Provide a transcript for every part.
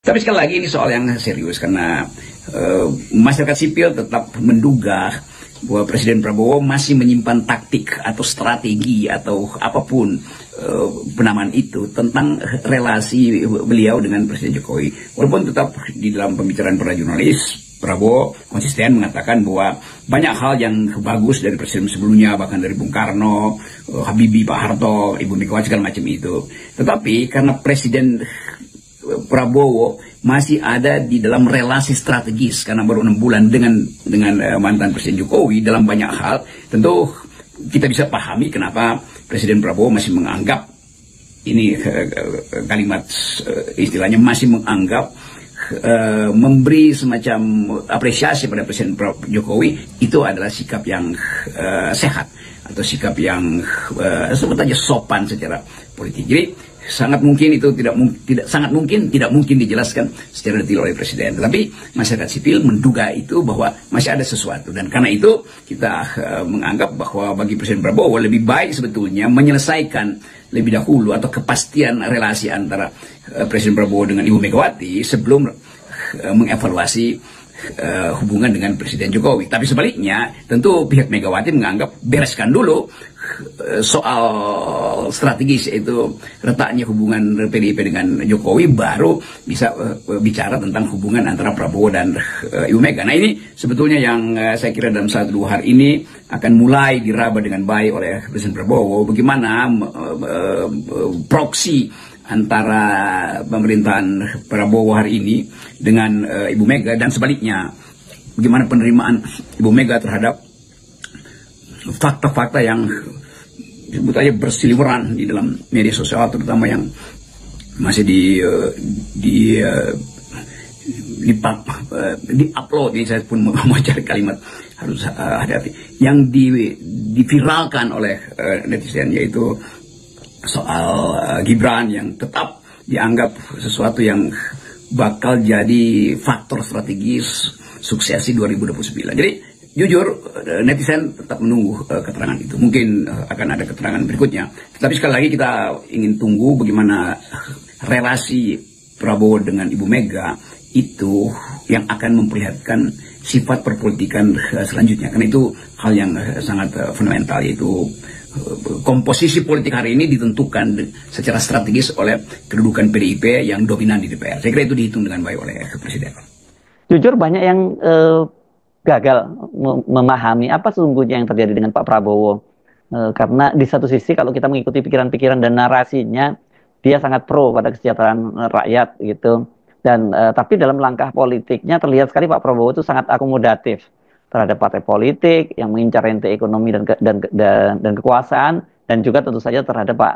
Tapi sekali lagi ini soal yang serius karena masyarakat sipil tetap menduga bahwa Presiden Prabowo masih menyimpan taktik atau strategi atau apapun penamaan itu tentang relasi beliau dengan Presiden Jokowi. Walaupun tetap di dalam pembicaraan para jurnalis, Prabowo konsisten mengatakan bahwa banyak hal yang bagus dari presiden sebelumnya, bahkan dari Bung Karno, Habibie, Pak Harto, Ibu Megawati, segala macam itu. Tetapi karena Presiden Prabowo masih ada di dalam relasi strategis karena baru 6 bulan dengan mantan Presiden Jokowi dalam banyak hal, tentu kita bisa pahami kenapa Presiden Prabowo masih menganggap ini kalimat istilahnya masih menganggap memberi semacam apresiasi pada Presiden Jokowi itu adalah sikap yang sehat atau sikap yang sebut aja sopan secara politik. Jadi sangat mungkin itu tidak mungkin dijelaskan secara detail oleh presiden. Tapi masyarakat sipil menduga itu bahwa masih ada sesuatu, dan karena itu kita menganggap bahwa bagi Presiden Prabowo lebih baik sebetulnya menyelesaikan lebih dahulu atau kepastian relasi antara Presiden Prabowo dengan Ibu Megawati sebelum mengevaluasi hubungan dengan Presiden Jokowi. Tapi sebaliknya tentu pihak Megawati menganggap bereskan dulu soal strategis, yaitu retaknya hubungan PDIP dengan Jokowi, baru bisa bicara tentang hubungan antara Prabowo dan Ibu Mega. Nah, ini sebetulnya yang saya kira dalam 1-2 hari ini akan mulai diraba dengan baik oleh Presiden Prabowo, bagaimana proksi antara pemerintahan Prabowo hari ini dengan Ibu Mega, dan sebaliknya bagaimana penerimaan Ibu Mega terhadap fakta-fakta yang disebut aja berseliweran di dalam media sosial, terutama yang masih di-upload. Ini saya pun mau cari kalimat, harus hati-hati, yang diviralkan oleh netizen, yaitu soal Gibran yang tetap dianggap sesuatu yang bakal jadi faktor strategis suksesi 2029. Jadi jujur, netizen tetap menunggu keterangan itu. Mungkin akan ada keterangan berikutnya. Tetapi sekali lagi kita ingin tunggu bagaimana relasi Prabowo dengan Ibu Mega itu yang akan memperlihatkan sifat perpolitikan selanjutnya. Karena itu hal yang sangat fundamental, yaitu komposisi politik hari ini ditentukan secara strategis oleh kedudukan PDIP yang dominan di DPR. Saya kira itu dihitung dengan baik oleh Presiden. Jujur banyak yang gagal memahami apa sesungguhnya yang terjadi dengan Pak Prabowo. Karena di satu sisi kalau kita mengikuti pikiran-pikiran dan narasinya, dia sangat pro pada kesejahteraan rakyat gitu. Dan tapi dalam langkah politiknya terlihat sekali Pak Prabowo itu sangat akomodatif terhadap partai politik yang mengincar rente ekonomi dan kekuasaan, dan juga tentu saja terhadap Pak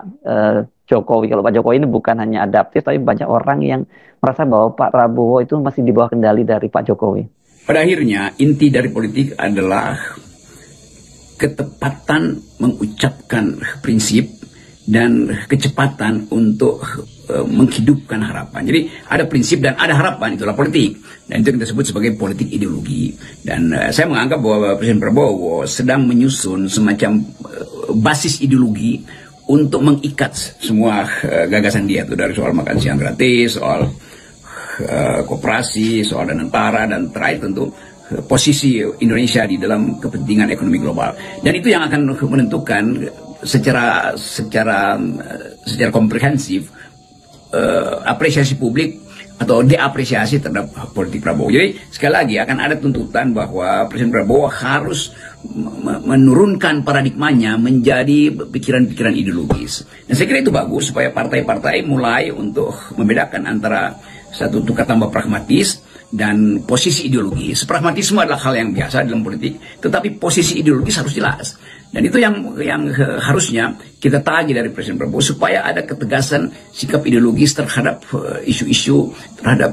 Jokowi. Kalau Pak Jokowi ini bukan hanya adaptif, tapi banyak orang yang merasa bahwa Pak Prabowo itu masih di bawah kendali dari Pak Jokowi. Pada akhirnya inti dari politik adalah ketepatan mengucapkan prinsip dan kecepatan untuk menghidupkan harapan. Jadi ada prinsip dan ada harapan, itulah politik. Dan itu kita sebut sebagai politik ideologi. Dan saya menganggap bahwa Presiden Prabowo sedang menyusun semacam basis ideologi untuk mengikat semua gagasan dia, itu dari soal makan siang gratis, soal koperasi, soal tentara, dan terakhir tentu posisi Indonesia di dalam kepentingan ekonomi global. Dan itu yang akan menentukan secara komprehensif apresiasi publik atau deapresiasi terhadap politik Prabowo. Jadi sekali lagi akan ada tuntutan bahwa Presiden Prabowo harus menurunkan paradigmanya menjadi pikiran-pikiran ideologis. Dan saya kira itu bagus supaya partai-partai mulai untuk membedakan antara satu tukar tambah pragmatis dan posisi ideologis. Pragmatisme adalah hal yang biasa dalam politik, tetapi posisi ideologis harus jelas. Dan itu yang harusnya kita tagih dari Presiden Prabowo, supaya ada ketegasan sikap ideologis terhadap isu-isu, terhadap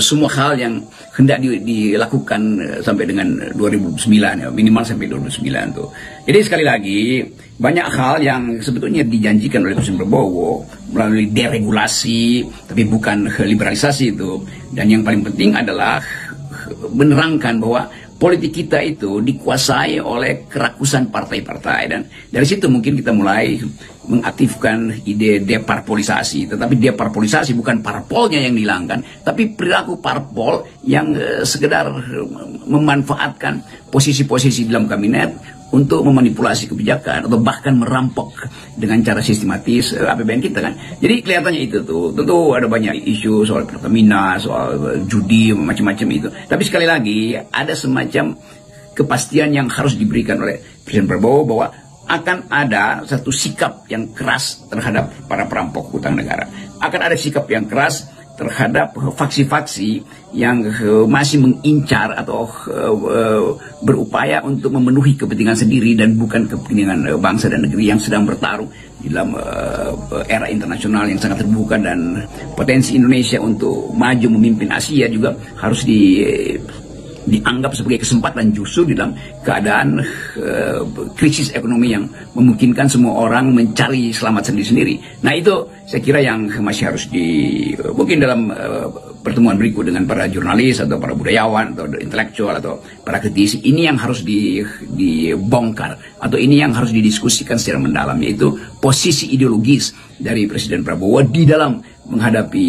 semua hal yang hendak dilakukan sampai dengan 2009, ya, minimal sampai 2009 tuh. Jadi sekali lagi banyak hal yang sebetulnya dijanjikan oleh Presiden Prabowo melalui deregulasi, tapi bukan liberalisasi itu. Dan yang paling penting adalah menerangkan bahwa politik kita itu dikuasai oleh kerakusan partai-partai, dan dari situ mungkin kita mulai mengaktifkan ide deparpolisasi. Tetapi deparpolisasi bukan parpolnya yang dihilangkan, tapi perilaku parpol yang sekedar memanfaatkan posisi-posisi dalam kabinet untuk memanipulasi kebijakan atau bahkan merampok dengan cara sistematis APBN kita kan. Jadi kelihatannya itu tuh, tentu ada banyak isu soal Pertamina, soal judi, macam-macam itu. Tapi sekali lagi ada semacam kepastian yang harus diberikan oleh Presiden Prabowo bahwa akan ada satu sikap yang keras terhadap para perampok hutang negara. Akan ada sikap yang keras terhadap faksi-faksi yang masih mengincar atau berupaya untuk memenuhi kepentingan sendiri dan bukan kepentingan bangsa dan negeri yang sedang bertarung di dalam era internasional yang sangat terbuka, dan potensi Indonesia untuk maju memimpin Asia juga harus dianggap sebagai kesempatan justru di dalam keadaan krisis ekonomi yang memungkinkan semua orang mencari selamat sendiri-sendiri. Nah itu saya kira yang masih harus mungkin dalam pertemuan berikut dengan para jurnalis atau para budayawan atau intelektual atau para kritisi, ini yang harus dibongkar atau ini yang harus didiskusikan secara mendalam, yaitu posisi ideologis dari Presiden Prabowo di dalam menghadapi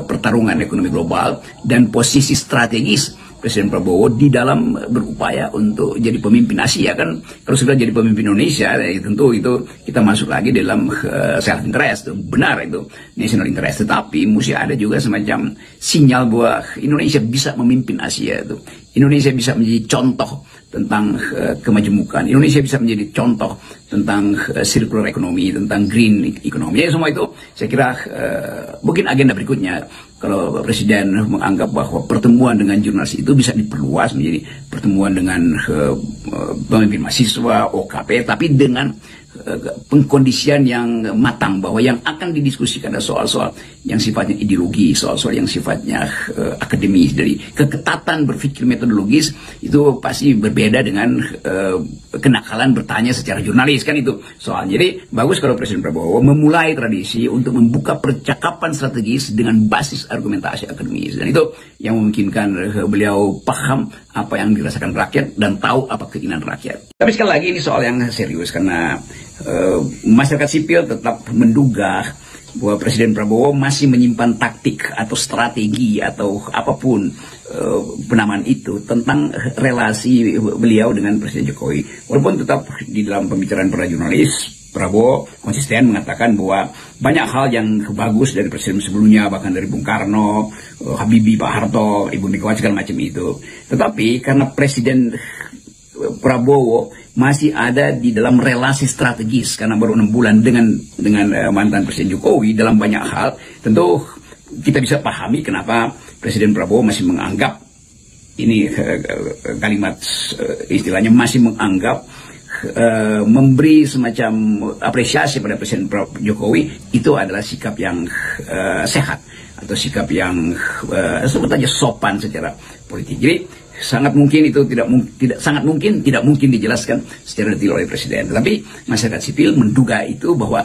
pertarungan ekonomi global dan posisi strategis Presiden Prabowo di dalam berupaya untuk jadi pemimpin Asia kan. Kalau sudah jadi pemimpin Indonesia, tentu itu kita masuk lagi dalam self interest, benar itu national interest. Tetapi mesti ada juga semacam sinyal bahwa Indonesia bisa memimpin Asia itu. Indonesia bisa menjadi contoh tentang kemajemukan. Indonesia bisa menjadi contoh tentang circular economy, tentang green economy. Ya, semua itu saya kira mungkin agenda berikutnya. Kalau Presiden menganggap bahwa pertemuan dengan jurnalis itu bisa diperluas menjadi pertemuan dengan pemimpin mahasiswa, OKP, tapi dengan pengkondisian yang matang, bahwa yang akan didiskusikan adalah soal-soal yang sifatnya ideologi, soal-soal yang sifatnya akademis. Dari keketatan berpikir metodologis itu pasti berbeda dengan kenakalan bertanya secara jurnalis kan, itu soal. Jadi bagus kalau Presiden Prabowo memulai tradisi untuk membuka percakapan strategis dengan basis argumentasi akademis, dan itu yang memungkinkan beliau paham apa yang dirasakan rakyat dan tahu apa keinginan rakyat. Tapi sekali lagi ini soal yang serius, karena masyarakat sipil tetap menduga bahwa Presiden Prabowo masih menyimpan taktik atau strategi atau apapun penamaan itu tentang relasi beliau dengan Presiden Jokowi. Walaupun tetap di dalam pembicaraan para jurnalis, Prabowo konsisten mengatakan bahwa banyak hal yang bagus dari presiden sebelumnya, bahkan dari Bung Karno, Habibie, Pak Harto, Ibu Megawati, segala macam itu. Tetapi karena Presiden Prabowo masih ada di dalam relasi strategis karena baru 6 bulan dengan mantan Presiden Jokowi dalam banyak hal, tentu kita bisa pahami kenapa Presiden Prabowo masih menganggap ini kalimat istilahnya masih menganggap memberi semacam apresiasi pada Presiden Jokowi itu adalah sikap yang sehat atau sikap yang sebut aja sopan secara politik. Jadi sangat mungkin itu tidak mungkin dijelaskan secara detail oleh Presiden. Tetapi masyarakat sipil menduga itu bahwa